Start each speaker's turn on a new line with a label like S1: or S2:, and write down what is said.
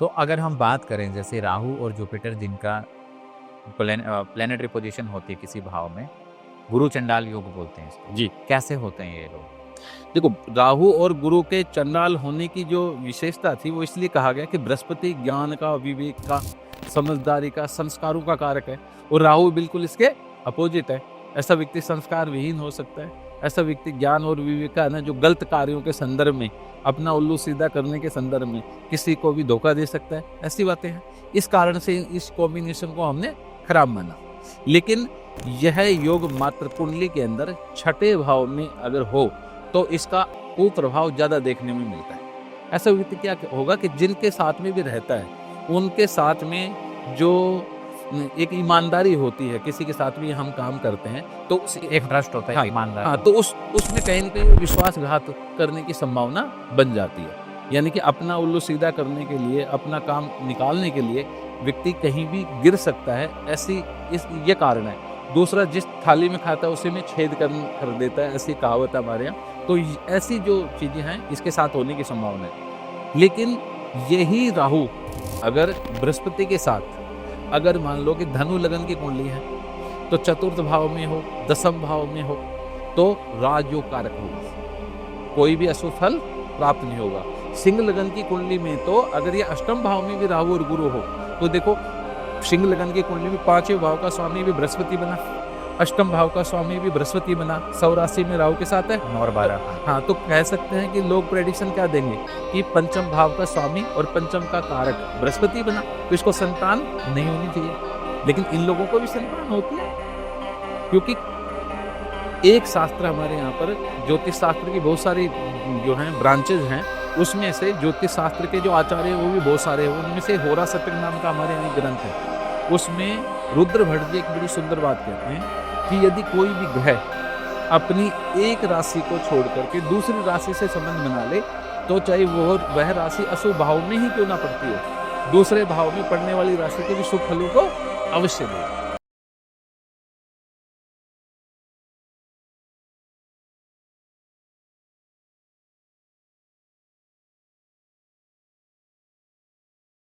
S1: तो अगर हम बात करें जैसे राहु और जुपिटर जिनका प्लेनेटरी पोजीशन होती है किसी भाव में, गुरु चंडाल योग बोलते हैं इसको।
S2: जी।
S1: कैसे होते हैं ये लोग?
S2: देखो, राहु और गुरु के चंडाल होने की जो विशेषता थी वो इसलिए कहा गया कि बृहस्पति ज्ञान का, विवेक का, समझदारी का, संस्कारों का कारक है और राहु बिल्कुल इसके अपोजिट है। ऐसा व्यक्ति संस्कार विहीन हो सकता है। ऐसा व्यक्ति ज्ञान और विवेक का जो गलत कार्यों के संदर्भ में, अपना उल्लू सीधा करने के संदर्भ में किसी को भी धोखा दे सकता है। ऐसी बातें हैं। इस कारण से इस कॉम्बिनेशन को हमने खराब माना। लेकिन यह योग मात्र कुंडली के अंदर छठे भाव में अगर हो तो इसका कुप्रभाव ज्यादा देखने में मिलता है। ऐसा व्यक्ति क्या होगा कि जिनके साथ में भी रहता है उनके साथ में जो एक ईमानदारी होती है, किसी के साथ भी हम काम करते हैं तो
S1: एक ट्रस्ट होता है,
S2: हाँ,
S1: ईमानदार।
S2: हाँ, तो उसमें कहीं न कहीं विश्वासघात करने की संभावना बन जाती है। यानी कि अपना उल्लू सीधा करने के लिए, अपना काम निकालने के लिए व्यक्ति कहीं भी गिर सकता है। ये कारण है। दूसरा, जिस थाली में खाता है उसी में छेद कर देता है, ऐसी कहावत है हमारे यहाँ। तो ऐसी जो चीजें हैं इसके साथ होने की संभावना है। लेकिन यही राहु अगर बृहस्पति के साथ अगर मान लो कि धनु लगन की कुंडली है तो चतुर्थ भाव में हो, दसम भाव में हो तो राजयोग कारक होगा, कोई भी अशुभ फल प्राप्त नहीं होगा। सिंह लगन की कुंडली में तो अगर ये अष्टम भाव में भी राहु और गुरु हो तो देखो, सिंह लगन की कुंडली में पांचवें भाव का स्वामी भी बृहस्पति बना, अष्टम भाव का स्वामी भी बृहस्पति बना, सौ राशि में राहु के साथ है
S1: 9 और 12।
S2: हाँ, तो कह सकते हैं कि लोग प्रेडिक्शन क्या देंगे कि पंचम भाव का स्वामी और पंचम का कारक बृहस्पति बना तो इसको संतान नहीं होनी चाहिए। लेकिन इन लोगों को भी संतान होती है, क्योंकि एक शास्त्र हमारे यहाँ पर ज्योतिष शास्त्र की बहुत सारी जो हैं ब्रांचेज हैं, उसमें से ज्योतिष शास्त्र के जो आचार्य हैं वो भी बहुत सारे हैं। उनमें से होरा शतक नाम का हमारे यहाँ ग्रंथ है, उसमें रुद्र भट्ट जी एक बड़ी सुंदर बात कहते हैं कि यदि कोई भी ग्रह अपनी एक राशि को छोड़ करके दूसरी राशि से संबंध बना ले तो चाहे वह राशि अशुभ भाव में ही क्यों ना पड़ती हो, दूसरे भाव में पड़ने वाली राशि के भी शुभ फलों को अवश्य देगा।